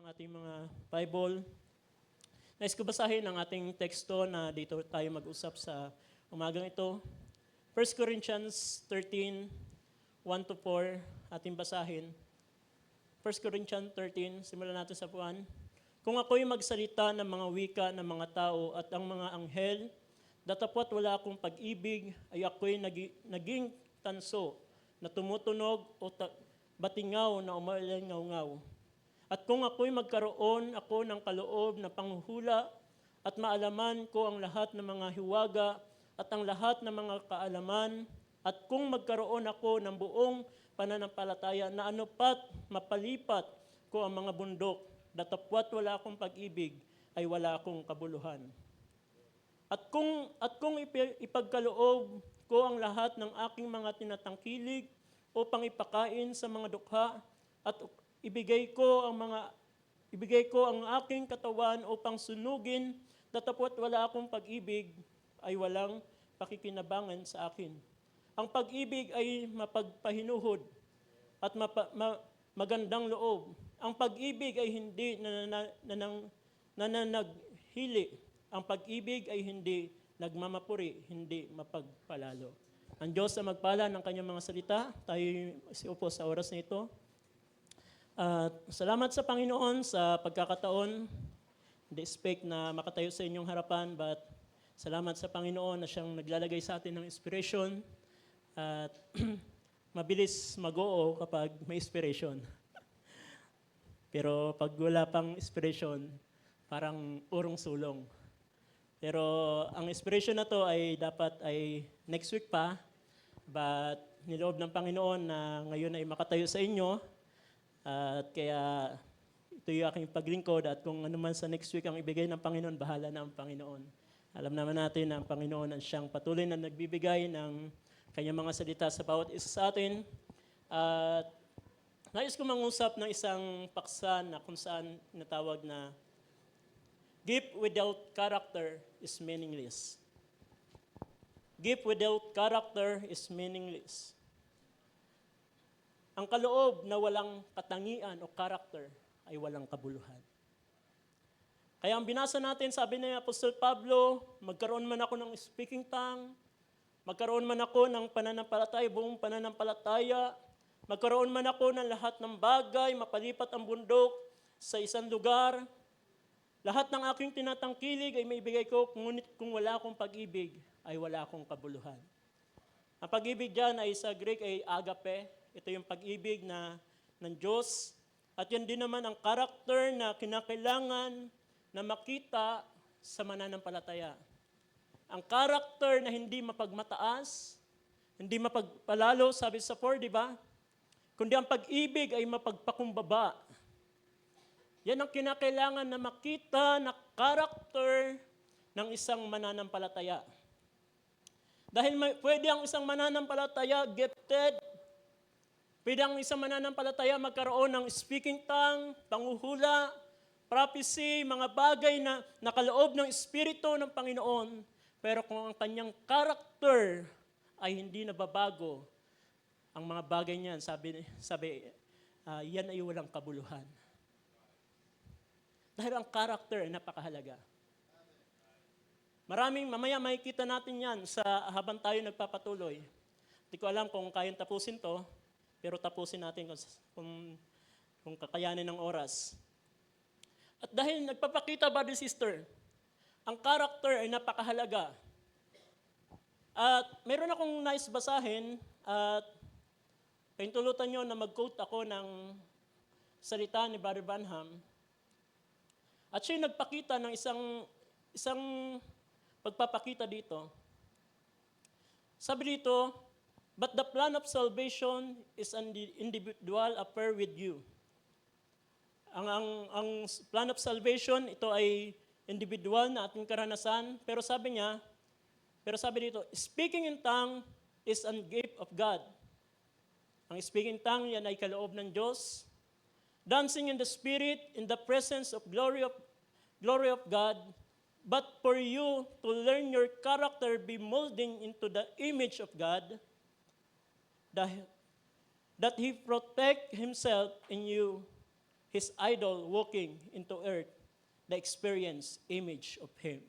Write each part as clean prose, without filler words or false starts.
ng ating mga Bible. Nais ko basahin ang ating teksto na dito tayo mag-usap sa umagang ito. 1 Corinthians 13, 1-4, ating basahin. 1 Corinthians 13, simulan natin sa 1. Kung ako'y magsalita ng mga wika ng mga tao at ang mga anghel, datapwat wala akong pag-ibig, ay ako'y naging tanso na tumutunog o batingaw na umalingaw-ngaw. At kung ako'y magkaroon ako ng kaloob na panghuhula at maalaman ko ang lahat ng mga hiwaga at ang lahat ng mga kaalaman, at kung magkaroon ako ng buong pananampalataya na anupat mapalipat ko ang mga bundok, datapwat wala akong pag-ibig, ay wala akong kabuluhan. At kung ipagkaloob ko ang lahat ng aking mga tinatangkilig upang ipakain sa mga dukha at ibigay ko ang aking katawan upang sunugin, datapwat wala akong pag-ibig, ay walang pakikinabangan sa akin. Ang pag-ibig ay mapagpahinuhod at magandang loob. Ang pag-ibig ay hindi nananaghili. Ang pag-ibig ay hindi nagmamapuri, hindi mapagpalalo. Ang Diyos na magpala ng kanyang mga salita, tayo upo sa oras na ito. Salamat sa Panginoon sa pagkakataon. Hindi expect na makatayo sa inyong harapan, but salamat sa Panginoon na siyang naglalagay sa atin ng inspiration at mabilis mag-oo kapag may inspiration. Pero pag wala pang inspiration, parang urong sulong. Pero ang inspiration na to ay dapat ay next week pa, but niloob ng Panginoon na ngayon ay makatayo sa inyo. At kaya ito yung aking paglingkod at kung ano man sa next week ang ibigay ng Panginoon, bahala na ang Panginoon. Alam naman natin na ang Panginoon ang siyang patuloy na nagbibigay ng kanyang mga salita sa bawat isa sa atin. At nais ko mangusap ng isang paksa na kung saan natawag na gift without character is meaningless. Gift without character is meaningless. Ang kaloob na walang katangian o character ay walang kabuluhan. Kaya ang binasa natin, sabi ni Apostol Pablo, magkaroon man ako ng speaking tongue, magkaroon man ako ng pananampalataya, buong pananampalataya, magkaroon man ako ng lahat ng bagay, mapalipat ang bundok sa isang lugar, lahat ng aking tinatangkilig ay maibigay ko, ngunit kung wala akong pag-ibig, ay wala akong kabuluhan. Ang pag-ibig dyan ay sa Greek ay agape. Ito yung pag-ibig ng Diyos. At yan din naman ang karakter na kinakailangan na makita sa mananampalataya. Ang karakter na hindi mapagmataas, hindi mapagpalalo, sabi sa 4, di ba? Kundi ang pag-ibig ay mapagpakumbaba. Yan ang kinakailangan na makita na karakter ng isang mananampalataya. Dahil pwede ang isang mananampalataya gifted, pwede ang isang mananampalataya magkaroon ng speaking tongue, panghuhula, prophecy, mga bagay na nakaloob ng Espiritu ng Panginoon. Pero kung ang kanyang character ay hindi nababago, ang mga bagay niyan, sabi yan ay walang kabuluhan. Dahil ang character ay napakahalaga. Mamaya makikita natin yan habang tayo nagpapatuloy. Hindi ko alam kung kayang tapusin to, pero tapusin natin kung kakayanin ng oras. At dahil nagpapakita, brother sister, ang character ay napakahalaga. At meron akong nais basahin at paintulutan nyo na mag-quote ako ng salita ni Brother Branham. At siya nagpakita ng isang pagpapakita dito. Sabi dito, but the plan of salvation is an individual affair with you. Ang plan of salvation, ito ay individual na ating karanasan. Pero sabi dito, speaking in tongue is a gift of God. Ang speaking tongue, yan ay kaloob ng Diyos. Dancing in the Spirit, in the presence of glory of God. But for you to learn your character, be molding into the image of God, that He protect Himself in you, his idol walking into earth, the experience image of him.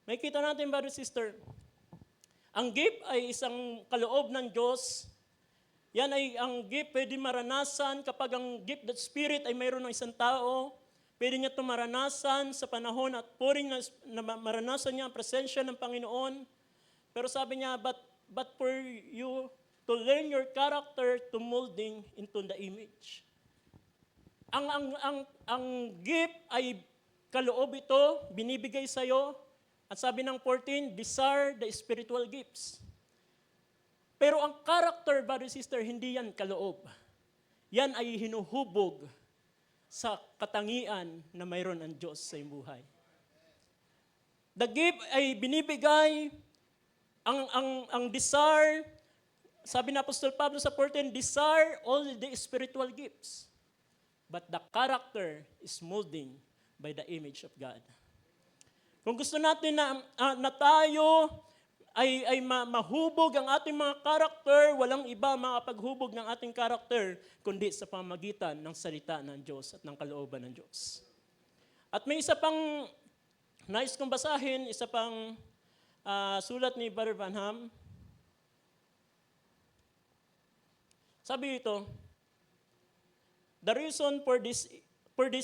May kita natin, brother, sister, ang gift ay isang kaloob ng Diyos. Yan ay ang gift pwede maranasan kapag ang gift that spirit ay mayroon ng isang tao. Pwede niya ito maranasan sa panahon at puring na maranasan niya ang presensya ng Panginoon. Pero sabi niya, but for you to learn your character to molding into the image. Ang gift ay kaloob ito, binibigay sa iyo. At sabi ng 14, desire the spiritual gifts. Pero ang character, brother, sister, hindi yan kaloob. Yan ay hinuhubog sa katangian na mayroon ang Diyos sa iyong buhay. The gift ay binibigay, ang desire, sabi na Apostol Pablo sa 14, desire all the spiritual gifts. But the character is molding by the image of God. Kung gusto natin na tayo ay mahubog ang ating mga karakter, walang iba makapaghubog ng ating karakter, kundi sa pamamagitan ng salita ng Diyos at ng kalooban ng Diyos. At may isa pang nais kong basahin, isa pang sulat ni Brother Branham. Sabi ito, the reason for this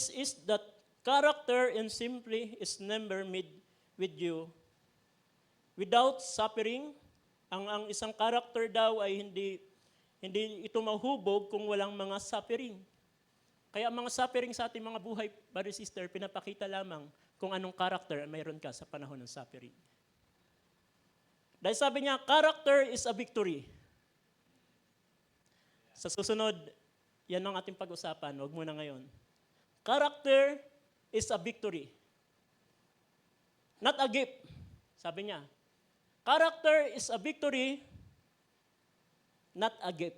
is that character and simply is never made with you without suffering. Ang isang character daw ay hindi ito mahubog kung walang mga suffering. Kaya mga suffering sa ating mga buhay, brother, sister, pinapakita lamang kung anong character mayroon ka sa panahon ng suffering. Dahil sabi niya, character is a victory. Sa susunod, yan ang ating pag-usapan, huwag muna ngayon. Character is a victory. Not a gift. Sabi niya, character is a victory, not a gift.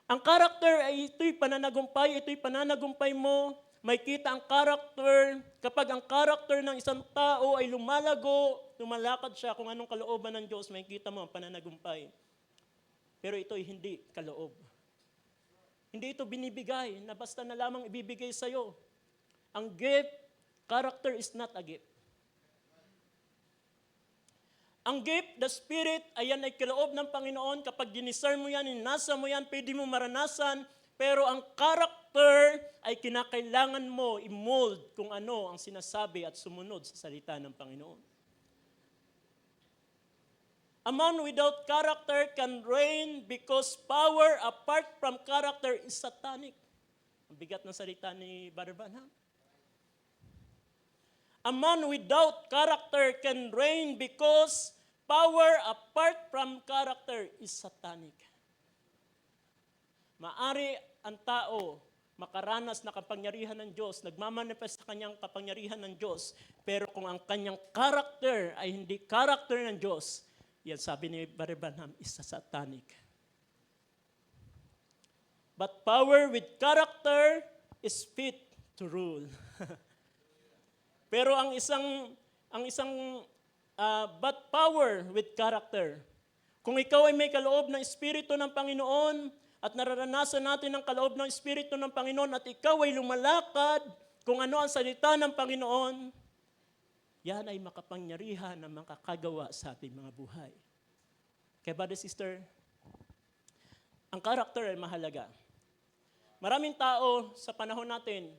Ang character ay ito'y pananagumpay mo. May kita ang character. Kapag ang character ng isang tao ay lumalago, lumalakad siya kung anong kalooban ng Diyos, may kita mo ang pananagumpay. Pero ito'y hindi kaloob. Hindi ito binibigay na basta na lamang ibibigay sa'yo. Ang gift, character is not a gift. Ang gift, the Spirit, ayan ay kaloob ng Panginoon. Kapag diniscern mo yan, inasa mo yan, pwede mo maranasan. Pero ang character ay kinakailangan mo i-mold kung ano ang sinasabi at sumunod sa salita ng Panginoon. A man without character can reign because power apart from character is satanic. Ang bigat ng salita ni Brother Branham. A man without character can reign because power apart from character is satanic. Maari ang tao makaranas na kapangyarihan ng Diyos, nagmamanifest sa kanyang kapangyarihan ng Diyos, pero kung ang kanyang character ay hindi character ng Diyos, yan sabi ni Brother Branham, is satanic. But power with character is fit to rule. Pero but power with character. Kung ikaw ay may kaloob ng Espiritu ng Panginoon at nararanasan natin ang kaloob ng Espiritu ng Panginoon at ikaw ay lumalakad kung ano ang salita ng Panginoon, yan ay makapangyarihan na makakagawa sa ating mga buhay. Kaya brother, sister, ang character ay mahalaga. Maraming tao sa panahon natin,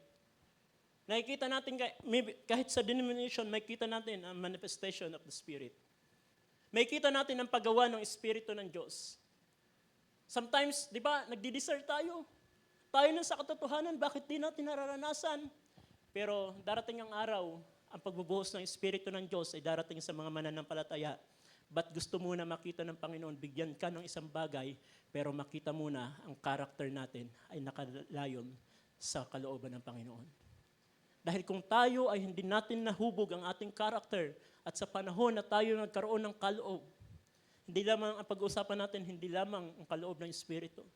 nakikita natin, kahit sa denomination, makikita natin ang manifestation of the Spirit. Makikita natin ang paggawa ng Espiritu ng Diyos. Sometimes, di ba, nagdi-desert tayo. Tayo na sa katotohanan, bakit di natin nararanasan? Pero darating ang araw, ang pagbubuhos ng Espiritu ng Diyos ay darating sa mga mananampalataya. But gusto muna makita ng Panginoon, bigyan ka ng isang bagay, pero makita muna ang character natin ay nakalayon sa kalooban ng Panginoon. Dahil kung tayo ay hindi natin nahubog ang ating character at sa panahon na tayo nagkaroon ng kaloob, hindi lamang ang pag-uusapan natin, hindi lamang ang kaloob ng Espiritu.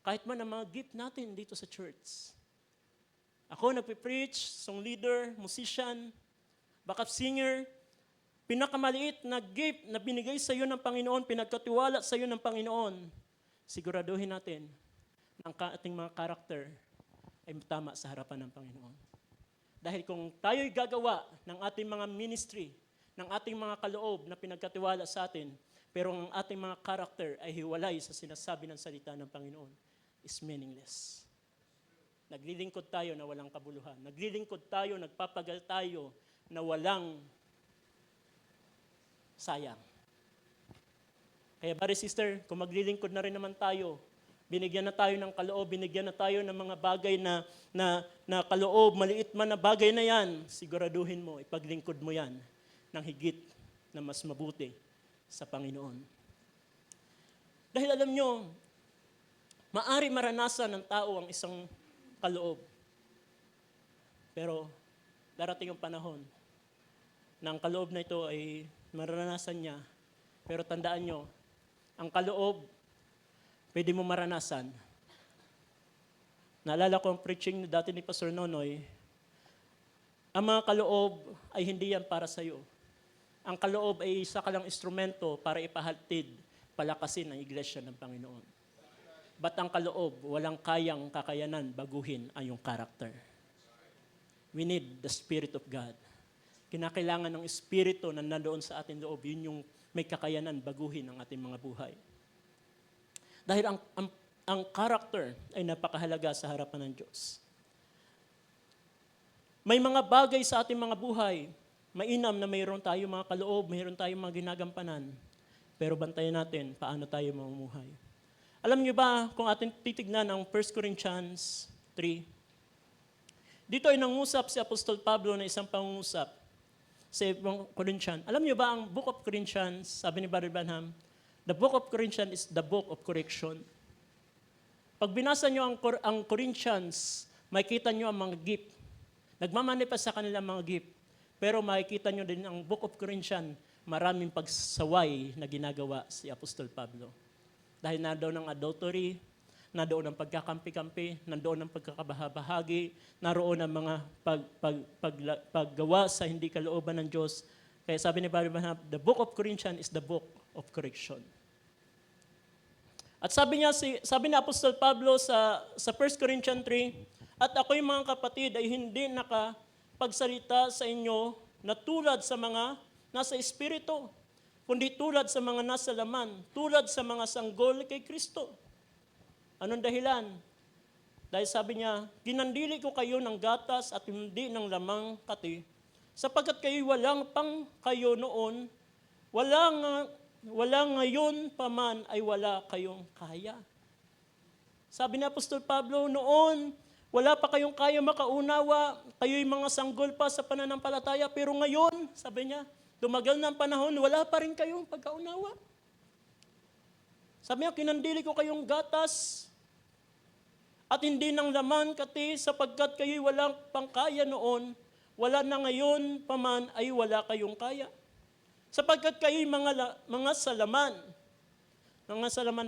Kahit man ang mga gift natin dito sa church. Ako nagpe-preach, song leader, musician, backup singer, pinakamaliit na gift na binigay sa iyo ng Panginoon, pinagkatiwala sa iyo ng Panginoon, siguraduhin natin, na ang ating mga karakter ay tama sa harapan ng Panginoon. Dahil kung tayo'y gagawa ng ating mga ministry, ng ating mga kaloob na pinagkatiwala sa atin, pero ang ating mga karakter ay hiwalay sa sinasabi ng salita ng Panginoon, is meaningless. Naglilingkod tayo na walang kabuluhan. Naglilingkod tayo, nagpapagal tayo na walang sayang. Kaya bari sister, kung maglilingkod na rin naman tayo, binigyan na tayo ng kaloob, binigyan na tayo ng mga bagay na kaloob, maliit man na bagay na yan, siguraduhin mo, ipaglingkod mo yan ng higit na mas mabuti sa Panginoon. Dahil alam nyo, maari maranasan ng tao ang isang kaloob. Pero darating yung panahon na ang kaloob na ito ay maranasan niya. Pero tandaan nyo, ang kaloob, pwede mo maranasan. Naalala ko ang preaching dati ni Pastor Nonoy, ang mga kaloob ay hindi yan para sa iyo. Ang kaloob ay isa ka lang instrumento para ipahatid, palakasin ang iglesia ng Panginoon. Ba't ang kaloob, walang kayang kakayanan baguhin ang iyong character. We need the Spirit of God. Kinakailangan ng Espiritu na nandoon sa ating loob, yun yung may kakayanan baguhin ang ating mga buhay. Dahil ang character ay napakahalaga sa harapan ng Diyos. May mga bagay sa ating mga buhay, mainam na mayroon tayo mga kaloob, mayroon tayong mga ginagampanan, pero bantayan natin paano tayo mamumuhay. Alam niyo ba kung ating titignan ang 1 Corinthians 3, dito ay nangusap si Apostol Pablo na isang pangungusap sa Corinthians. Alam niyo ba ang Book of Corinthians, sabi ni Brother Branham, the Book of Corinthians is the book of correction. Pag binasa niyo ang Corinthians, makikita niyo ang mga gift. Nagmamanifest sa kanilang mga gift. Pero makikita niyo din ang Book of Corinthians, maraming pagsaway na ginagawa si Apostol Pablo. Dahil nandoon ang adultery, nandoon ang pagkakampi-kampi, nandoon ang pagkakabahabahagi, naroon ang mga paggawa sa hindi kalooban ng Diyos. Kaya sabi ni Brother Branham, the Book of Corinthians is the book of correction. At sabi ni Apostol Pablo sa 1 Corinthians 3, at ako'y mga kapatid ay hindi nakapagsalita sa inyo na tulad sa mga nasa Espiritu, kundi tulad sa mga nasa laman, tulad sa mga sanggol kay Kristo. Anong dahilan? Dahil sabi niya, ginandili ko kayo ng gatas at hindi ng lamang kati, sapagkat kayo walang pang kayo noon, walang ngayon pa man ay wala kayong kaya. Sabi ni Apostol Pablo, noon, wala pa kayong kaya makaunawa, kayo'y mga sanggol pa sa pananampalataya, pero ngayon, sabi niya, tumagal ng panahon, wala pa rin kayong pagkaunawa. Sabi niya, kinandili ko kayong gatas at hindi ng laman kati sapagkat kayo'y walang pangkaya noon, wala na ngayon pa man ay wala kayong kaya. Sapagkat kayo'y mga salaman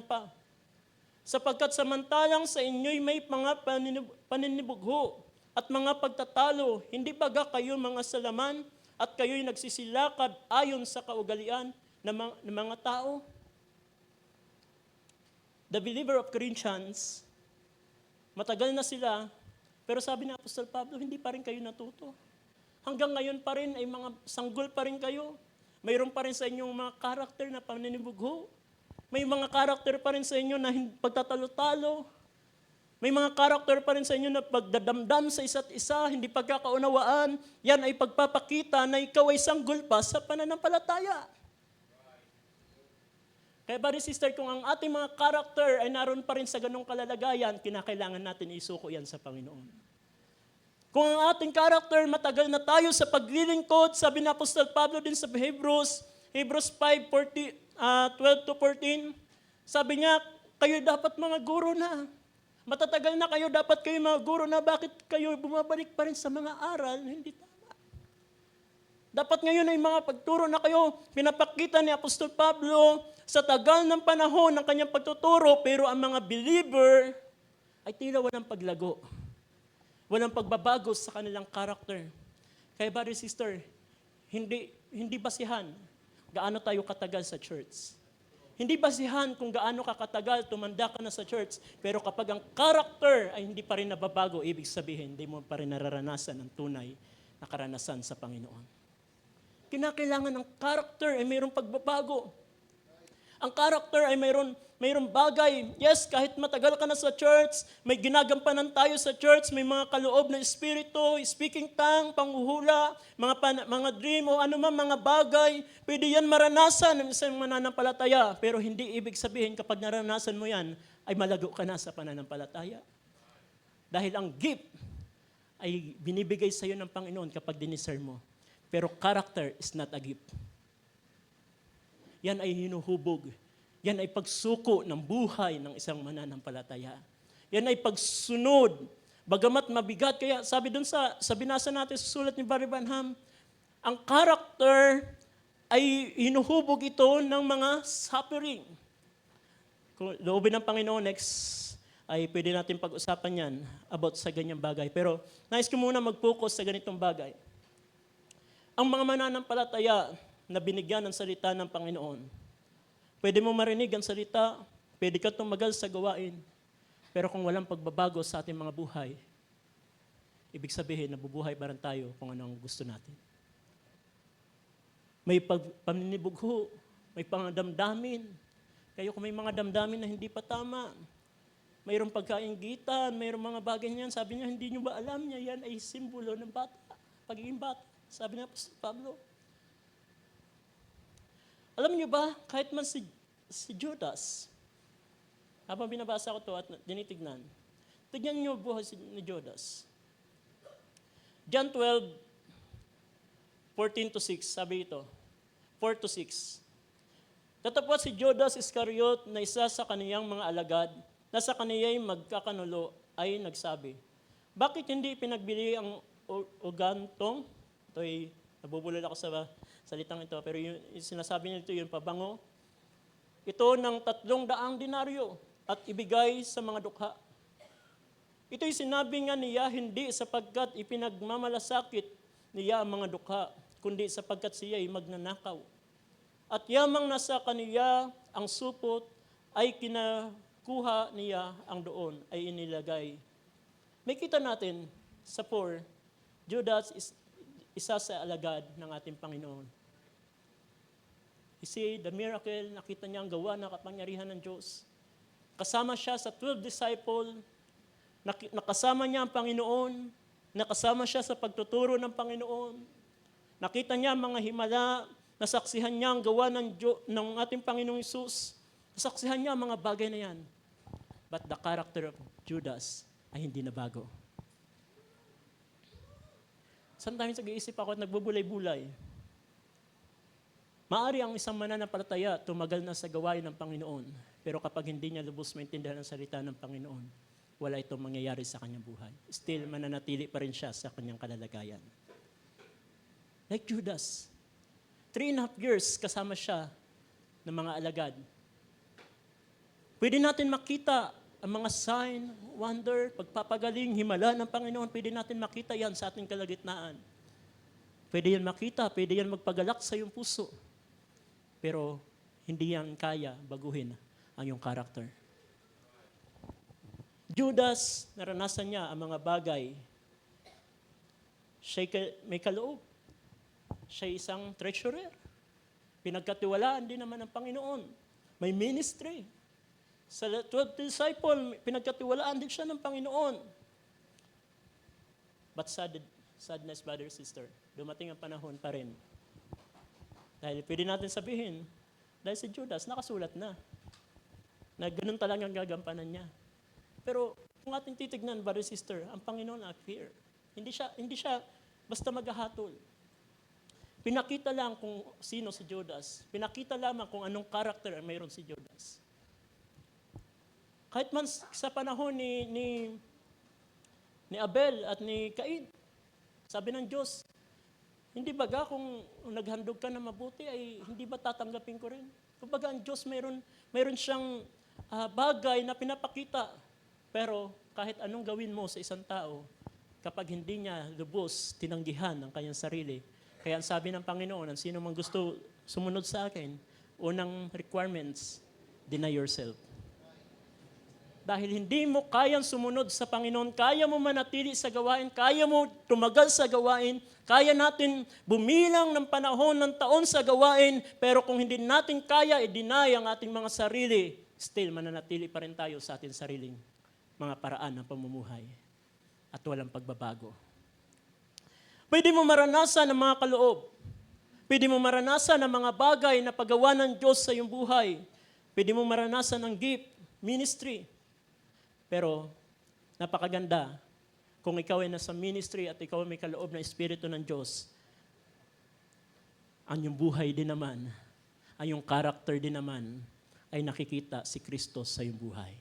pa. Sapagkat samantalang sa inyo'y may mga paninibugho at mga pagtatalo, hindi baga kayo mga salaman at kayo'y nagsisilakad ayon sa kaugalian ng mga tao. The believer of Corinthians, matagal na sila, pero sabi ni Apostol Pablo, hindi pa rin kayo natuto. Hanggang ngayon pa rin ay mga sanggol pa rin kayo. Mayroon pa rin sa inyong mga karakter na paninibugho. May mga karakter pa rin sa inyo na pagtatalo-talo. May mga karakter pa rin sa inyo na pagdadamdam sa isa't isa, hindi pagkakaunawaan. Yan ay pagpapakita na ikaw ay sanggol pa sa pananampalataya. Kaya bari sister, kung ang ating mga karakter ay naroon pa rin sa ganong kalalagayan, kinakailangan natin isuko yan sa Panginoon. Kung ang ating karakter, matagal na tayo sa paglilingkod, sabi ni Apostol Pablo din sa Hebrews 5:12-14, sabi niya, kayo dapat mga guro na. Matatagal na kayo, dapat kayo mga guro na. Bakit kayo bumabalik pa rin sa mga aral? Hindi tama. Dapat ngayon ay mga pagturo na kayo. Pinapakita ni Apostol Pablo sa tagal ng panahon ng kanyang pagtuturo, pero ang mga believer ay tila walang paglago. Walang pagbabago sa kanilang karakter. Kaya brother, sister, hindi basihan gaano tayo katagal sa church. Hindi basihan kung gaano ka katagal tumanda ka na sa church, pero kapag ang character ay hindi pa rin nababago, ibig sabihin, hindi mo pa rin nararanasan ang tunay na karanasan sa Panginoon. Kinakailangan ng character ay mayroong pagbabago. Ang character ay mayroong bagay. Yes, kahit matagal ka na sa church, may ginagampanan tayo sa church, may mga kaloob na espiritu, speaking tongue, panghuhula, mga dream o anumang mga bagay. Pwede yan maranasan ng isang mananampalataya. Pero hindi ibig sabihin kapag naranasan mo yan, ay malago ka na sa pananampalataya. Dahil ang gift ay binibigay sa iyo ng Panginoon kapag diniscern mo. Pero character is not a gift. Yan ay hinuhubog. Yan ay pagsuko ng buhay ng isang mananampalataya. Yan ay pagsunod. Bagamat mabigat, kaya sabi dun sa binasa natin sa sulat ni Barry Branham, ang character ay hinuhubog ito ng mga suffering. Kung loobin ng Panginoon, next ay pwede natin pag-usapan yan about sa ganyang bagay. Pero nais ko muna mag-focus sa ganitong bagay. Ang mga mananampalataya na binigyan ng salita ng Panginoon, pwede mo marinig ang salita, pwede ka tumagal sa gawain, pero kung walang pagbabago sa ating mga buhay, ibig sabihin, nabubuhay pa rin tayo kung ano ang gusto natin. May paninibugho, may pangadamdamin. Kayo kung may mga damdamin na hindi pa tama, mayroong pagkainggitan, mayroong mga bagay niyan, sabi niya, hindi niyo ba alam niya, yan ay simbolo ng bata, pagiging bata. Sabi niya, Pablo, alam niyo ba, kahit man si Judas, habang binabasa ko to at dinitignan, tignan niyo buhay ni Judas. John 12, 14-6, sabi ito, 4-6. Tatapos si Judas Iscariot na isa sa kaniyang mga alagad, na sa kaniya'y magkakanulo, ay nagsabi, bakit hindi pinagbili ang ugantong? Ito ay, nabubulol ako sa salitang ito, pero yung sinasabi niya ito, yung pabango, ito ng 300 denaryo at ibigay sa mga dukha. Ito'y sinabi nga niya, hindi sapagkat ipinagmamalasakit niya ang mga dukha, kundi sapagkat siya'y magnanakaw. At yamang nasa kaniya ang supot, ay kinakuha niya ang doon, ay inilagay. May kita natin sa 4, Judas is isa sa alagad ng ating Panginoon. You see, the miracle, nakita niya ang gawa ng kapangyarihan ng Diyos. Kasama siya sa 12 disciple, nakasama niya ang Panginoon, nakasama siya sa pagtuturo ng Panginoon. Nakita niya ang mga himala, nasaksihan niya ang gawa ng ating Panginoong Hesus. Nasaksihan niya ang mga bagay na yan. But the character of Judas ay hindi na bago. Sometimes nag-iisip ako at nagbubulay-bulay. Maari ang isang mananampalataya tumagal na sa gawain ng Panginoon, pero kapag hindi niya lubos maintindihan ang salita ng Panginoon, wala itong mangyayari sa kanyang buhay. Still, mananatili pa rin siya sa kanyang kalalagayan. Like Judas, 3.5 years kasama siya ng mga alagad. Pwede natin makita ang mga sign, wonder, pagpapagaling, himala ng Panginoon, pwede natin makita yan sa ating kalagitnaan. Pwede yan makita, pwede yan magpagalak sa iyong puso. Pero hindi yan kaya baguhin ang iyong karakter. Judas, naranasan niya ang mga bagay. Siya may kaloob. Siya isang treasurer. Pinagkatiwalaan din naman ng Panginoon. May ministry. Sa 12 disciple, pinagkatiwalaan din siya ng Panginoon. But sadness, brother, sister, dumating ang panahon pa rin. Dahil pwede natin sabihin, dahil si Judas, nakasulat na ganun talagang gagampanan niya. Pero kung ating titignan, brother, sister, ang Panginoon ay fear. Hindi siya basta maghahatol. Pinakita lang kung sino si Judas. Pinakita lamang kung anong karakter mayroon si Judas. Kahit man sa panahon ni Abel at ni Cain, sabi ng Diyos, hindi baga kung naghandog ka na mabuti, ay hindi ba tatanggapin ko rin? Kumbaga ang Diyos mayroon siyang bagay na pinapakita. Pero kahit anong gawin mo sa isang tao, kapag hindi niya lubos, tinanggihan ang kanyang sarili, kaya ang sabi ng Panginoon, ang sino mang gusto sumunod sa akin, unang requirements, Deny yourself. Dahil hindi mo kayang sumunod sa Panginoon, kaya mo manatili sa gawain, kaya mo tumagal sa gawain, kaya natin bumilang ng panahon ng taon sa gawain, pero kung hindi natin kaya i-deny ang ating mga sarili, still mananatili pa rin tayo sa ating sariling mga paraan ng pamumuhay at walang pagbabago. Pwede mo maranasan ang mga kaloob. Pwede mo maranasan ang mga bagay na paggawa ng Diyos sa iyong buhay. Pwede mo maranasan ang gift, ministry. Pero napakaganda kung ikaw ay nasa ministry at ikaw ay may kaloob na Espiritu ng Diyos, ang iyong buhay din naman, ang iyong character din naman, ay nakikita si Kristo sa iyong buhay.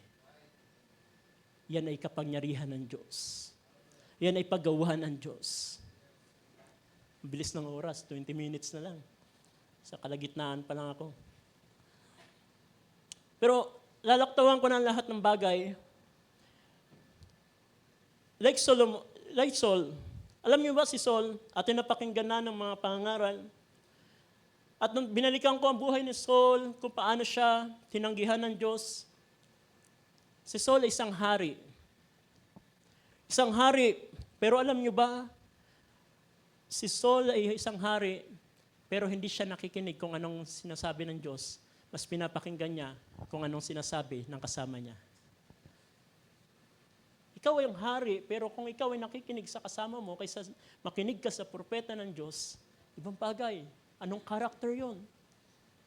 Yan ay kapangyarihan ng Diyos. Yan ay paggawa ng Diyos. Bilis ng oras, 20 minutes na lang. Sa kalagitnaan pa lang ako. Pero lalaktawan ko ng lahat ng bagay. Like Saul, alam niyo ba si Saul, atin napakinggan na ng mga pangangaral. At nung binalikan ko ang buhay ni Saul, kung paano siya tinanggihan ng Diyos, si Saul ay isang hari. Isang hari, pero alam niyo ba, si Saul ay isang hari, pero hindi siya nakikinig kung anong sinasabi ng Diyos. Mas pinapakinggan niya kung anong sinasabi ng kasama niya. Ikaw ay ang hari, pero kung ikaw ay nakikinig sa kasama mo, kaysa makinig ka sa propeta ng Diyos, ibang bagay. Anong karakter yon?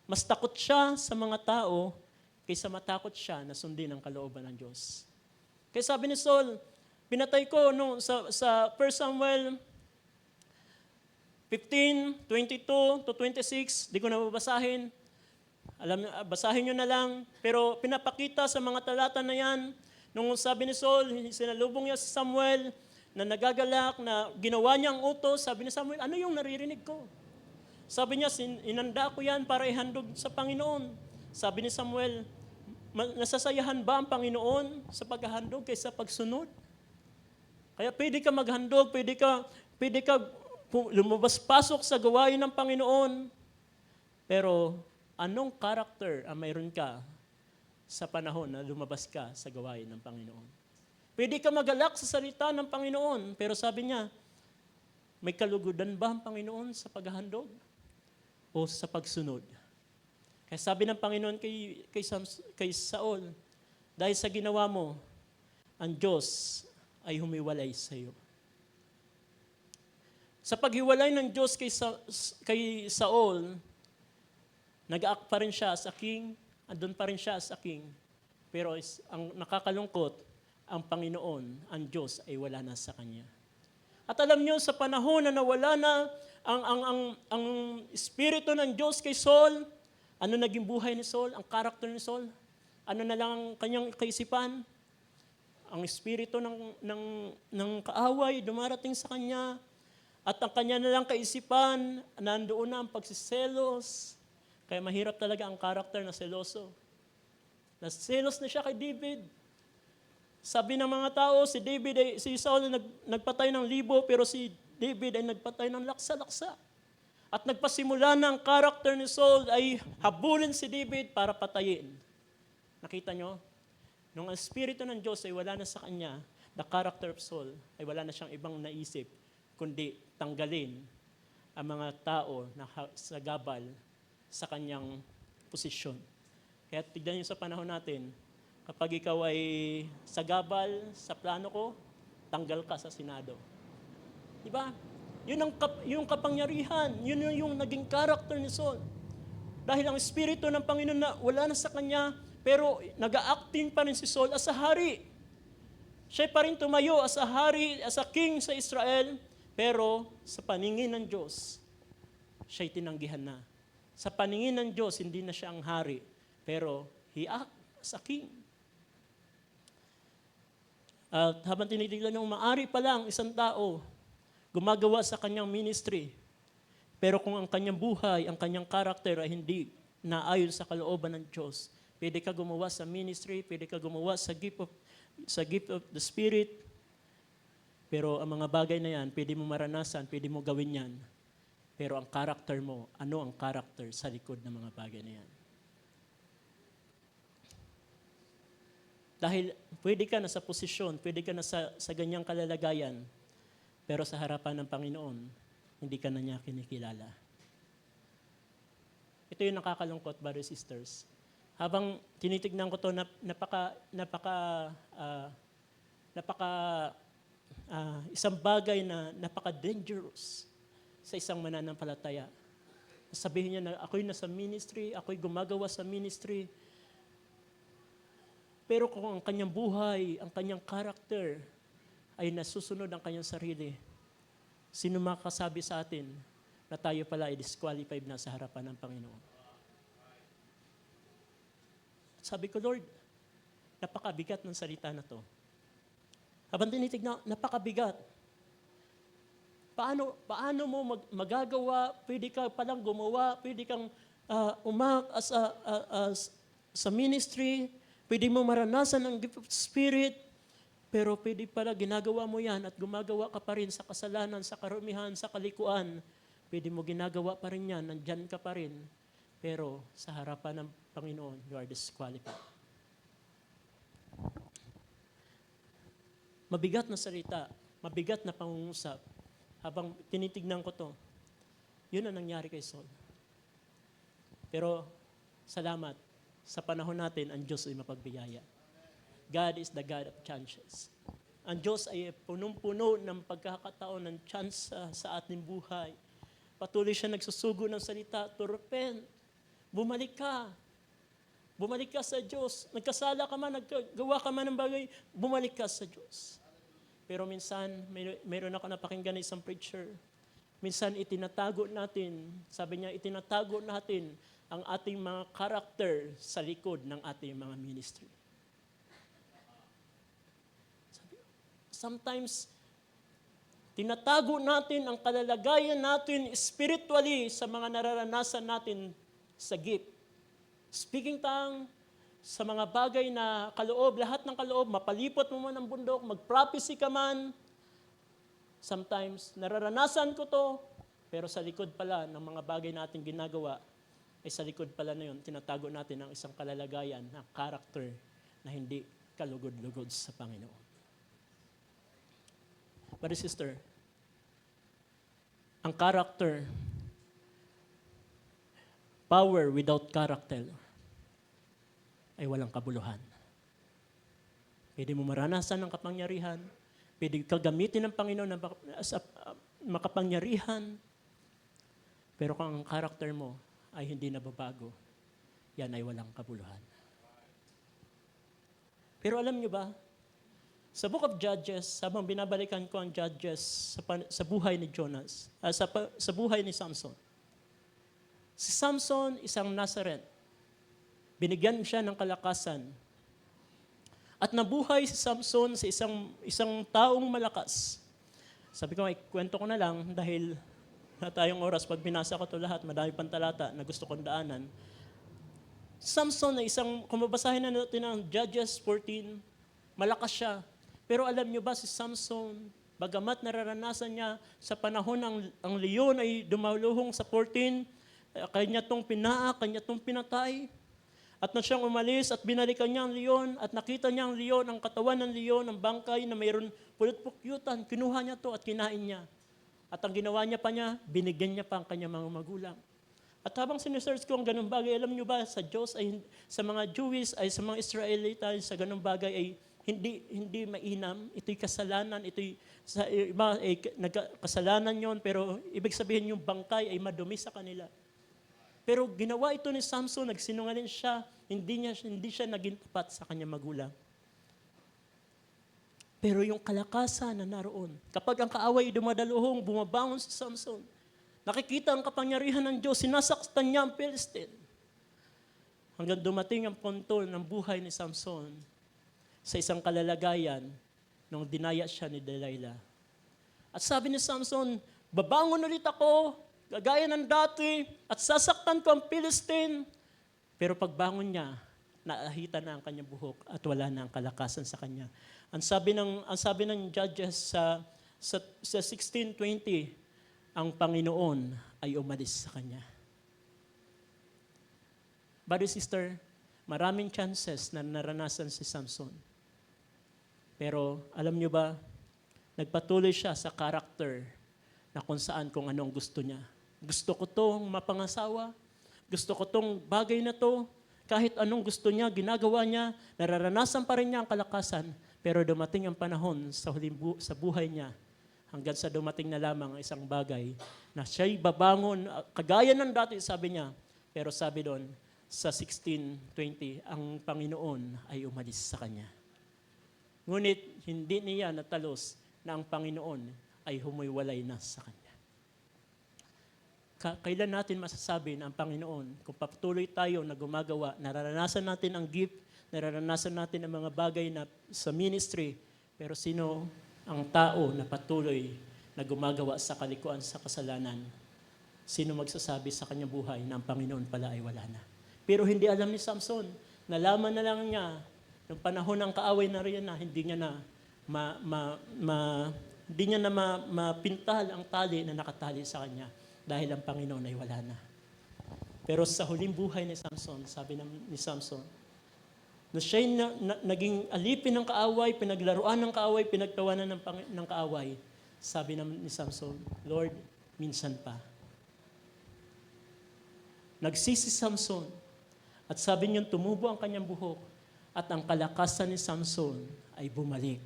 Mas takot siya sa mga tao kaysa matakot siya na sundin ang kalooban ng Diyos. Kaya sabi ni Saul, pinatay ko sa 1 Samuel 15, 22 to 26, di ko na babasahin. Basahin nyo na lang. Pero pinapakita sa mga talata na yan, nung sabi ni Saul, sinalubong niya si Samuel, na nagagalak, na ginawa niya ang utos, sabi ni Samuel, ano yung naririnig ko? Sabi niya, inanda ko yan para ihandog sa Panginoon. Sabi ni Samuel, nasasayahan ba ang Panginoon sa paghahandog kaysa pagsunod? Kaya pwede ka maghandog, pwede ka lumabas-pasok sa gawain ng Panginoon. Pero anong character ang mayroon ka sa panahon na lumabas ka sa gawain ng Panginoon? Pwede ka magalak sa salita ng Panginoon, pero sabi niya, may kalugudan ba ang Panginoon sa paghahandog o sa pagsunod? Kaya sabi ng Panginoon kay Saul, dahil sa ginawa mo, ang Diyos ay humiwalay sa iyo. Sa paghiwalay ng Diyos kay Saul, nag-act pa rin siya as a king, andun pa rin siya as a king. Pero ang nakakalungkot, ang Panginoon, ang Diyos ay wala na sa kanya. At alam niyo, sa panahon na nawala na ang Espiritu ng Diyos kay Saul, ano naging buhay ni Saul? Ang karakter ni Saul? Ano na lang ang kanyang kaisipan? Ang Espiritu ng kaaway dumarating sa kanya, at ang kanya na lang kaisipan, nandoon na ang pagsiselos. Kaya mahirap talaga ang karakter na seloso. Naselos na siya kay David. Sabi ng mga tao, si Saul ay nagpatay ng 1,000, pero si David ay nagpatay ng laksa-laksa. At nagpasimula na ang karakter ni Saul ay habulin si David para patayin. Nakita nyo? Nung ang Espiritu ng Diyos ay wala na sa kanya, the character of Saul ay wala na siyang ibang naisip, kundi tanggalin ang mga tao na sagabal sa kanyang posisyon. Kaya tignan niyo sa panahon natin, kapag ikaw ay sagabal sa plano ko, tanggal ka sa Senado. Diba? Yung kapangyarihan, yun yung naging character ni Saul. Dahil ang Espiritu ng Panginoon na wala na sa kanya, pero nag-a-acting pa rin si Saul as a hari. Siya pa rin tumayo as a hari, as a king sa Israel, pero sa paningin ng Diyos, siya'y tinanggihan na. Sa paningin ng Diyos, hindi na siya ang hari, pero he act as a king. At habang tinitignan nyo, maari pa lang isang tao gumagawa sa kanyang ministry, pero kung ang kanyang buhay, ang kanyang karakter ay hindi naayon sa kalooban ng Diyos, pwede ka gumawa sa ministry, pwede ka gumawa sa gift of the Spirit, pero ang mga bagay na yan, pwede mo maranasan, pwede mo gawin yan. Pero ang character mo, ano ang character sa likod ng mga bagay na yan? Dahil pwede ka na sa posisyon, pwede ka na sa ganyang kalalagayan, pero sa harapan ng Panginoon, hindi ka na niya kinikilala. Ito yung nakakalungkot, brothers and sisters. Habang tinitignan ko to, isang bagay na napaka-dangerous sa isang mananampalataya. Sabihin niya na ako'y nasa ministry, ako'y gumagawa sa ministry, pero kung ang kanyang buhay, ang kanyang character ay nasusunod ang kanyang sarili, sino makakasabi sa atin na tayo pala ay disqualified na sa harapan ng Panginoon? Sabi ko, Lord, napakabigat ng salita na to. Habang tinitignan, napakabigat. Paano mo magagawa, pwede ka palang gumawa, pwede kang sa ministry, pwede mo maranasan ang gift of Spirit, pero pwede pala ginagawa mo yan at gumagawa ka pa rin sa kasalanan, sa karumihan, sa kalikuan. Pwede mo ginagawa pa rin yan, nandyan ka pa rin. Pero sa harapan ng Panginoon, you are disqualified. Mabigat na salita, mabigat na pangungusap. Habang tinitignan ko to, yun ang nangyari kay Saul. Pero salamat, sa panahon natin, ang Diyos ay mapagbiyaya. God is the God of chances. Ang Diyos ay punong-puno ng pagkakataon ng chance sa ating buhay. Patuloy siya nagsusugo ng salita, to repent. Bumalik ka. Bumalik ka sa Diyos. Nagkasala ka man, naggawa ka man ng bagay, bumalik ka sa Diyos. Pero minsan, mayroon ako napakinggan ng isang preacher. Minsan itinatago natin, sabi niya, itinatago natin ang ating mga karakter sa likod ng ating mga ministry. Sometimes, tinatago natin ang kalalagayan natin spiritually sa mga nararanasan natin sa gift. Speaking tongue, sa mga bagay na kaloob, lahat ng kaloob, mapalipot mo man ang bundok, mag-prophecy ka man. Sometimes, nararanasan ko to, pero sa likod pala ng mga bagay natin ginagawa, ay sa likod pala na yun, tinatago natin ang isang kalalagayan na character na hindi kalugod-lugod sa Panginoon. But sister, ang character, power without character, ay walang kabuluhan. Pwede mo maranasan ang kapangyarihan, pwede ka gamitin ng Panginoon sa makapangyarihan, pero kung ang character mo ay hindi nababago, yan ay walang kabuluhan. Pero alam niyo ba, sa Book of Judges, habang binabalikan ko ang Judges sa buhay ni Jonas, sa buhay ni Samson. Si Samson, isang Nazarene. Binigyan siya ng kalakasan. At nabuhay si Samson sa isang taong malakas. Sabi ko, kwento ko na lang dahil na tayong oras, pag binasa ko ito lahat, madami pang talata na gusto kong daanan. Samson na kung mabasahin na natin ang Judges 14, malakas siya. Pero alam niyo ba si Samson, bagamat nararanasan niya sa panahon ang leon ay dumaluhong sa 14, kanya itong pinaa, kanya itong pinatay. At na siyang umalis at binalikan niya ang leon at nakita niya ang leon, ang katawan ng leon, ang bangkay na mayroon pulot-pukyutan. Kinuha niya to at kinain niya. At ang ginawa niya pa niya, binigyan niya pa ang kanyang mga magulang. At habang sinesearch ko ang ganung bagay, alam niyo ba, sa Diyos ay, sa mga Jewish, ay sa mga Israelita, sa ganung bagay ay hindi mainam. Ito'y kasalanan, ito'y sa iba ay kasalanan yon, pero ibig sabihin yung bangkay ay madumi sa kanila. Pero ginawa ito ni Samson, nagsinungaling siya, hindi siya naging tapat sa kanyang magulang. Pero yung kalakasan na naroon, kapag ang kaaway dumadaluhong, bumabangon si Samson, nakikita ang kapangyarihan ng Diyos, sinasaktan niya ang Philistine. Hanggang dumating ang punto ng buhay ni Samson sa isang kalalagayan nung dinaya siya ni Delilah. At sabi ni Samson, babangon ulit ako, gagaya ng dati, at sasaktan ko ang Philistine. Pero pagbangon niya, naahita na ang kanyang buhok at wala na ang kalakasan sa kanya. Ang sabi ng Judges sa 16:20, ang Panginoon ay umalis sa kanya. Brother, sister, maraming chances na naranasan si Samson. Pero alam niyo ba, nagpatuloy siya sa character na kung saan kung anong gusto niya. Gusto ko tong mapangasawa, gusto ko tong bagay na to, kahit anong gusto niya, ginagawa niya, nararanasan pa rin niya ang kalakasan, pero dumating ang panahon sa buhay niya, hanggang sa dumating na lamang ang isang bagay na siya'y babangon, kagaya ng dati, sabi niya, pero sabi doon, sa 16:20, ang Panginoon ay umalis sa kanya. Ngunit hindi niya natalos na ang Panginoon ay humiwalay na sa kanya. Kailan natin masasabi na ang Panginoon, kung patuloy tayo na gumagawa, nararanasan natin ang gift, nararanasan natin ang mga bagay na sa ministry, pero sino ang tao na patuloy na gumagawa sa kalikuan, sa kasalanan? Sino magsasabi sa kanyang buhay na ang Panginoon pala ay wala na? Pero hindi alam ni Samson, nalaman na lang niya, nung panahon ng kaaway na riyan na, hindi niya na mapintal ang tali na nakatali sa kanya dahil ang Panginoon ay wala na. Pero sa huling buhay ni Samson, sabi ni Samson, na siya'y naging alipin ng kaaway, pinaglaruan ng kaaway, pinagtawanan ng kaaway, sabi ni Samson, Lord, minsan pa. Nagsisi Samson, at sabi niyo, tumubo ang kanyang buhok, at ang kalakasan ni Samson ay bumalik.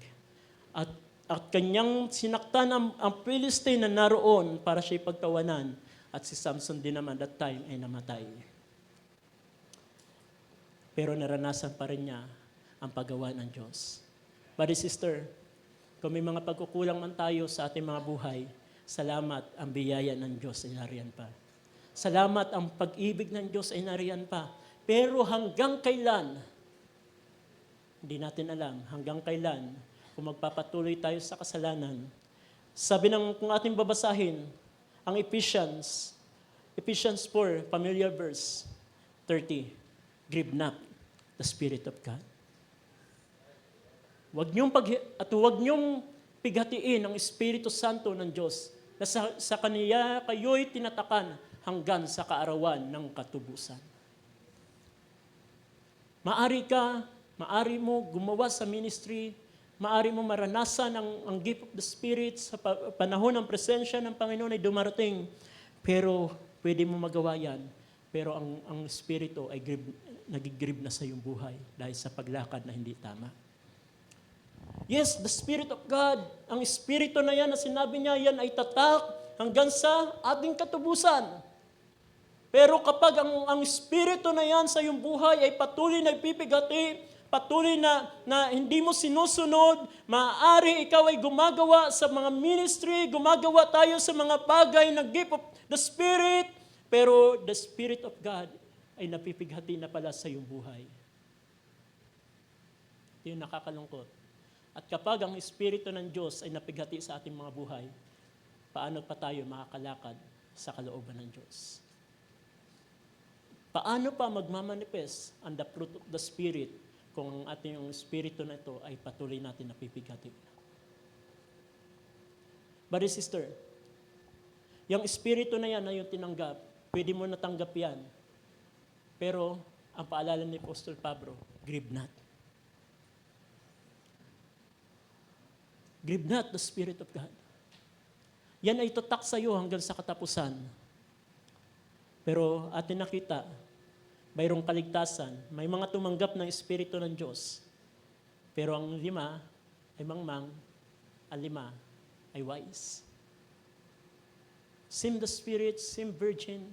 At kanyang sinaktan ang Philistine na naroon para siya'y pagtawanan. At si Samson din naman that time ay namatay. Pero naranasan pa rin niya ang paggawa ng Diyos. But sister, kung may mga pagkukulang man tayo sa ating mga buhay, salamat ang biyaya ng Diyos ay nariyan pa. Salamat ang pag-ibig ng Diyos ay nariyan pa. Pero hanggang kailan, hindi natin alam hanggang kailan, kung magpapatuloy tayo sa kasalanan. Sabi kung ating babasahin, ang Ephesians 4, familiar verse, 30, grieve not the Spirit of God. Huwag niyong pighatiin ang Espiritu Santo ng Diyos na sa Kaniya kayo'y tinatakan hanggang sa kaarawan ng katubusan. Maari mo gumawa sa ministry, maari mo maranasan ang gift of the Spirit sa panahon ng presensya ng Panginoon ay dumarating. Pero pwede mo magawa yan. Pero ang Espiritu ay nagigrieve na sa iyong buhay dahil sa paglakad na hindi tama. Yes, the Spirit of God, ang Espiritu na yan na sinabi niya, yan ay tatak hanggang sa ating katubusan. Pero kapag ang Espiritu na yan sa iyong buhay ay patuloy nagpipigati, patuloy na hindi mo sinusunod, maaari ikaw ay gumagawa sa mga ministry, gumagawa tayo sa mga bagay na gift of the Spirit, pero the Spirit of God ay napipighati na pala sa iyong buhay. Ito yung nakakalungkot. At kapag ang Espiritu ng Diyos ay napighati sa ating mga buhay, paano pa tayo makakalakad sa kalooban ng Diyos? Paano pa magmamanifest ang the fruit of the Spirit kung ang ating Espiritu na ito ay patuloy natin napipighati? But sister, yung Espiritu na yan na yung tinanggap, pwede mo natanggap yan. Pero ang paalala ni Apostol Pablo, grieve not. Grieve not the Spirit of God. Yan ay tatak sa iyo hanggang sa katapusan. Pero atin nakita, mayroong kaligtasan, may mga tumanggap ng Espiritu ng Diyos. Pero ang 5 ay mangmang, ang 5 ay wise. Same the Spirit, same virgin,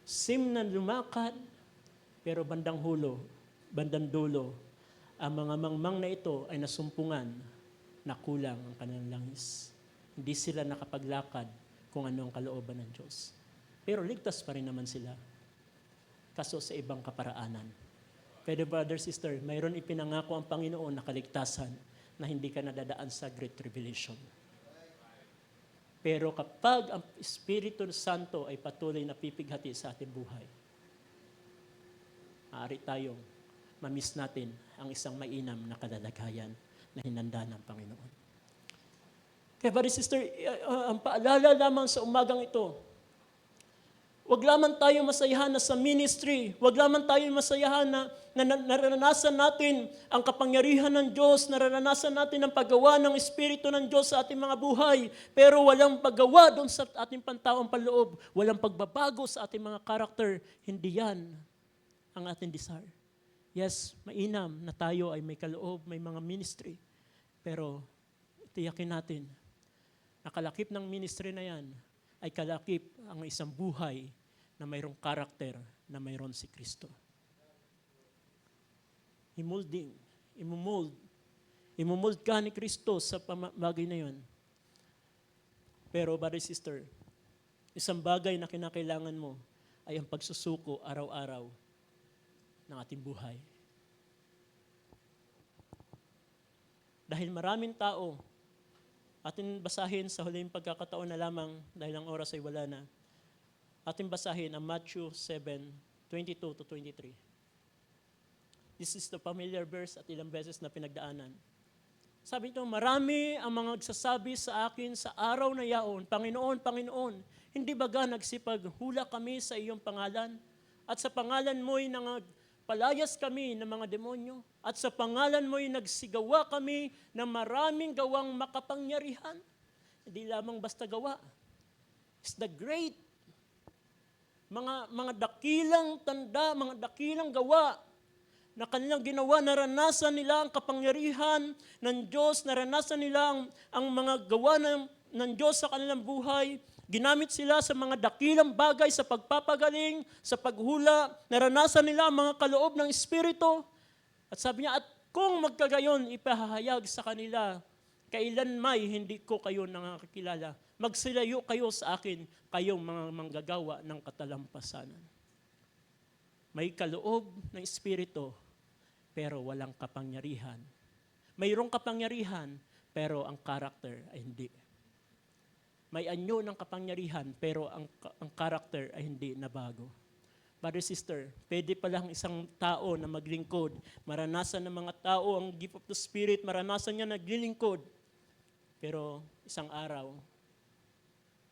same na lumakad, pero bandang dulo, ang mga mangmang na ito ay nasumpungan na kulang ang kanilang langis. Hindi sila nakapaglakad kung ano ang kalooban ng Diyos. Pero ligtas pa rin naman sila. Kaso sa ibang kaparaanan. Pero brother, sister, mayroon ipinangako ang Panginoon na kaligtasan na hindi ka nadadaan sa Great Tribulation. Pero kapag ang Espiritu Santo ay patuloy na pipighati sa ating buhay, maaari tayong mamiss natin ang isang mainam na kalalagayan na hinanda ng Panginoon. Kaya brother, sister, ang paalala lamang sa umagang ito, Huwag lamang tayo masayahan na sa ministry. Huwag lamang tayo masayahan na naranasan natin ang kapangyarihan ng Diyos, naranasan natin ang paggawa ng Espiritu ng Diyos sa ating mga buhay, pero walang paggawa doon sa ating pantaong panloob, walang pagbabago sa ating mga karakter. Hindi yan ang ating desire. Yes, mainam na tayo ay may kaloob, may mga ministry, pero tiyakin natin na kalakip ng ministry na yan ay kalakip ang isang buhay na mayroong karakter na mayroon si Kristo. Imumold ka ni Kristo sa bagay na yun. Pero, brother, sister, isang bagay na kinakailangan mo ay ang pagsusuko araw-araw ng ating buhay. Dahil maraming tao, atin basahin sa huling pagkakataon na lamang dahil ang oras ay wala na. Atin basahin ang Matthew 7:22-23. This is the familiar verse at ilang beses na pinagdaanan. Sabi nito, marami ang mga nagsasabi sa akin sa araw na yaon, Panginoon, Panginoon, hindi baga nagsipaghula kami sa iyong pangalan? At sa pangalan mo'y palayas kami ng mga demonyo? At sa pangalan mo'y nagsigawa kami ng maraming gawang makapangyarihan? Hindi lamang basta gawa. It's the great. Mga dakilang tanda, mga dakilang gawa na kanilang ginawa, naranasan nila ang kapangyarihan ng Diyos, naranasan nila ang mga gawa ng Diyos sa kanilang buhay. Ginamit sila sa mga dakilang bagay, sa pagpapagaling, sa paghula, naranasan nila ang mga kaloob ng Espiritu. At sabi niya, at kung magkagayon, ipahahayag sa kanila, kailan may hindi ko kayo nakakilala. Magsilayo kayo sa akin, kayong mga manggagawa ng katalampasanan. May kaloob ng Espiritu, pero walang kapangyarihan. Mayroong kapangyarihan, pero ang karakter ay hindi. May anyo ng kapangyarihan, pero ang karakter ay hindi nabago. Brother, sister, pwede palang isang tao na maglingkod, maranasan ng mga tao ang gift of the Spirit, maranasan niya naglilingkod, pero isang araw,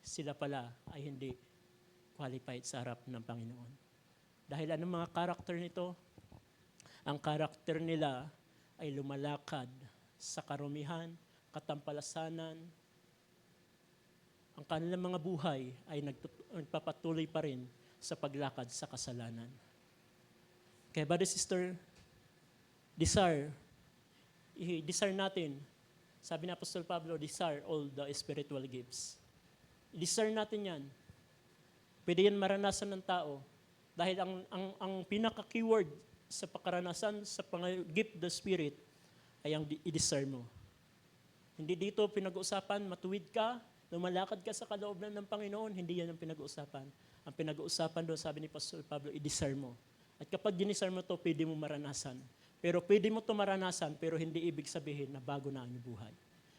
sila pala ay hindi qualified sa harap ng Panginoon. Dahil anong mga karakter nito? Ang karakter nila ay lumalakad sa karumihan, katampalasanan. Ang kanilang mga buhay ay nagpapatuloy pa rin sa paglakad sa kasalanan. Kaya brother, sister, desire natin. Sabi ni Apostol Pablo, desire all the spiritual gifts. Desire natin yan. Pwede yan maranasan ng tao. Dahil ang pinaka-keyword sa pakaranasan, sa gift the Spirit, ay ang i-desire mo. Hindi dito pinag-uusapan, matuwid ka, lumalakad ka sa kalooban ng Panginoon, hindi yan ang pinag-uusapan. Ang pinag-uusapan doon, sabi ni Apostol Pablo, i-desire mo. At kapag dinisire mo to, pwede mo maranasan. Pero pwede mo to maranasan, pero hindi ibig sabihin na bago na ang buhay.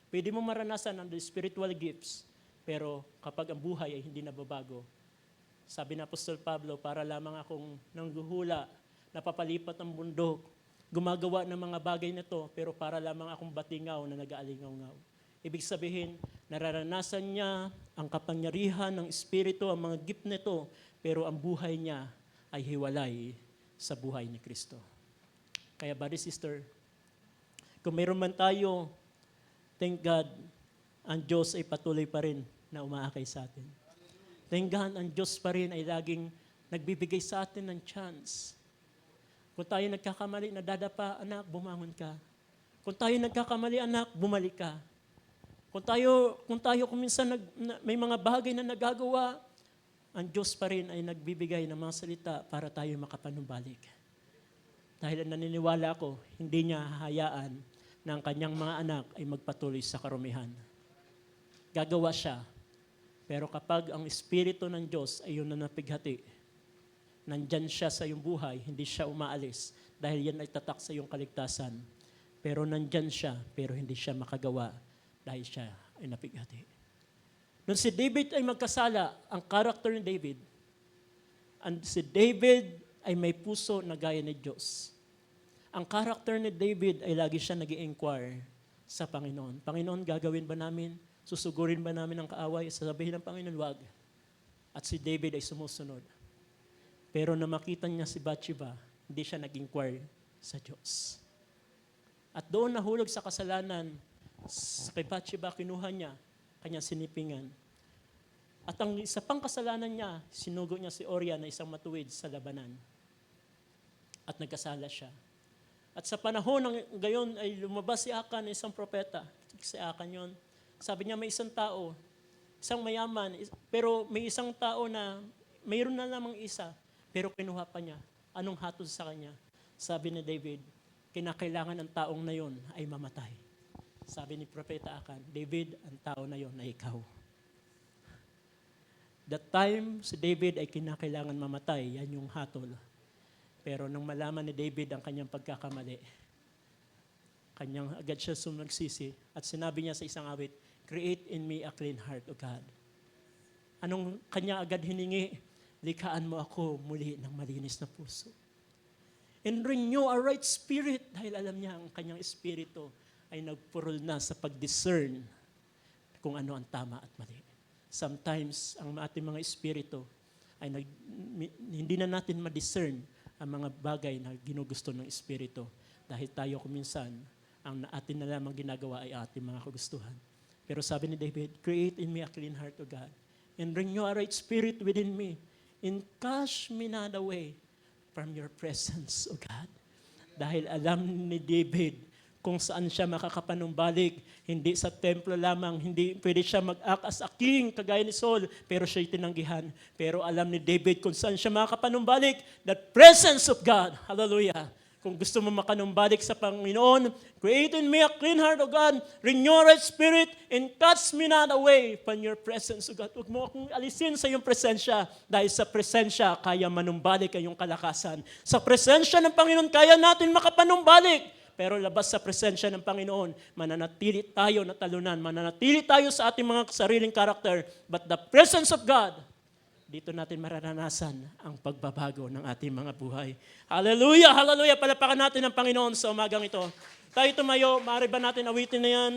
Pwede mo maranasan ang spiritual gifts, pero kapag ang buhay ay hindi nababago, sabi ni Apostol Pablo, para lamang akong nangguhula, napapalipat ang bundok, gumagawa ng mga bagay na to, pero para lamang akong batingaw na nag-aalingaw-ngaw. Ibig sabihin, nararanasan niya ang kapangyarihan ng Espiritu, ang mga gift nito, pero ang buhay niya ay hiwalay sa buhay ni Kristo. Kaya brother, sister, kung mayroon man tayo, thank God, ang Diyos ay patuloy pa rin na umaakay sa atin. Thank God, ang Diyos pa rin ay laging nagbibigay sa atin ng chance. Kung tayo nagkakamali, nadadapa, anak, bumangon ka. Kung tayo nagkakamali, anak, bumalik ka. Kung tayo minsan may mga bagay na nagagawa, ang Diyos pa rin ay nagbibigay ng mga salita para tayo makapanumbalik. Dahil naniniwala ako, hindi niya hahayaan na ang kanyang mga anak ay magpatuloy sa karumihan. Gagawa siya. Pero kapag ang Espiritu ng Diyos ay yun na napighati, nandyan siya sa iyong buhay, hindi siya umaalis dahil yan ay tatak sa iyong kaligtasan. Pero nandyan siya, pero hindi siya makagawa dahil siya ay napighati. Nung si David ay magkasala, ang karakter ni David, si David ay may puso na gaya ni Diyos. Ang karakter ni David ay lagi siya nag-i-inquire sa Panginoon. Panginoon, gagawin ba namin? Susugurin ba namin ang kaaway? Sasabihin ng Panginoon, wag. At si David ay sumusunod. Pero na makita niya si Bathsheba, hindi siya nag-inquire sa Diyos. At doon nahulog sa kasalanan, kay Bathsheba, kinuha niya, kanyang sinipingan. At ang isa pang kasalanan niya, sinugo niya si Uriah na isang matuwid sa labanan. At nagkasala siya. At sa panahon ng gayon ay lumabas si Akan, isang propeta. Si Akan yon. Sabi niya may isang tao, isang mayaman, pero may isang tao na mayroon na lamang isa, pero kinuha pa niya. Anong hatol sa kanya? Sabi ni David, kinakailangan ng taong na yon ay mamatay. Sabi ni propeta Akan, David, ang tao na yon ay ikaw. That time, si David ay kinakailangan mamatay, yan yung hatol. Pero nung malaman ni David ang kanyang pagkakamali, agad siya sumagsisi at sinabi niya sa isang awit, create in me a clean heart, O God. Anong kanya agad hiningi? Likhaan mo ako muli ng malinis na puso. And renew a right spirit, dahil alam niya ang kanyang espiritu ay nagpurol na sa pag-discern kung ano ang tama at mali. Sometimes, ang ating mga espiritu ay hindi na natin ma-discern ang mga bagay na ginugusto ng espiritu dahil tayo kuminsan, ang atin na lamang ginagawa ay ating mga kagustuhan. Pero sabi ni David, create in me a clean heart, O God, and renew a right spirit within me, and cast me not away from your presence, O God. Dahil alam ni David kung saan siya makakapanumbalik. Hindi sa templo lamang, hindi pwede siya mag-act as a king, kagaya ni Saul, pero siya'y tinanggihan. Pero alam ni David kung saan siya makakapanumbalik, the presence of God. Hallelujah. Kung gusto mo makanumbalik sa Panginoon, create in me a clean heart, O God, renew a right spirit, and cast me not away from your presence, O God. Huwag mo akong alisin sa iyong presensya, dahil sa presensya, kaya manumbalik ang iyong kalakasan. Sa presensya ng Panginoon, kaya natin makapanumbalik. Pero labas sa presensya ng Panginoon, mananatili tayo na talunan, mananatili tayo sa ating mga sariling karakter, but the presence of God, dito natin mararanasan ang pagbabago ng ating mga buhay. Hallelujah! Hallelujah! Palapakan natin ang Panginoon sa umagang ito. Tayo tumayo, maaari ba natin awitin na yan?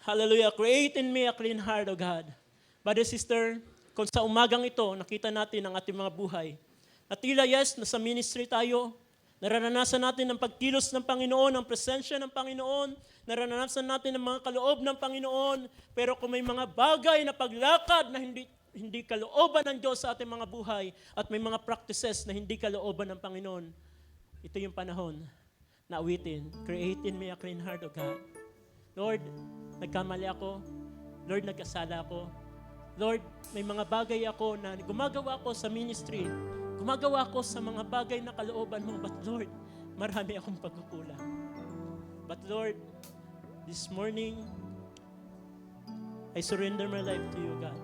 Hallelujah! Create in me a clean heart, O God. Brother, sister, kung sa umagang ito, nakita natin ang ating mga buhay. At tila yes, nasa ministry tayo, nararanasan natin ang pagkilos ng Panginoon, ang presensya ng Panginoon, nararanasan natin ang mga kaloob ng Panginoon, pero kung may mga bagay na paglakad na hindi kalooban ng Diyos sa ating mga buhay at may mga practices na hindi kalooban ng Panginoon, ito yung panahon na awitin, create in me a clean heart, O God. Lord, nagkamali ako. Lord, nagkasala ako. Lord, may mga bagay ako na gumagawa ko sa ministry. Gumagawa ko sa mga bagay na kalooban mo. But Lord, marami akong pagkukulang. But Lord, this morning, I surrender my life to you, God.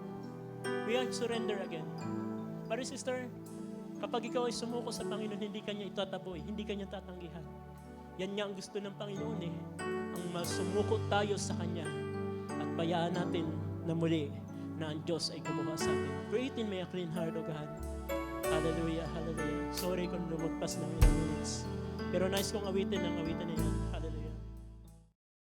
We are surrender again. Pare sister, kapag ikaw ay sumuko sa Panginoon, hindi kanya itataboy, hindi kanya tatanggihan. Yan nga ang gusto ng Panginoon eh. Ang masumuko tayo sa Kanya at bayaan natin na muli na ang Diyos ay kumuha sa atin. Create in me a clean heart, O God. Hallelujah, hallelujah. Sorry kung lumagpas ng ilang minutes. Pero nice kong awitin ang awitin na yan. Hallelujah.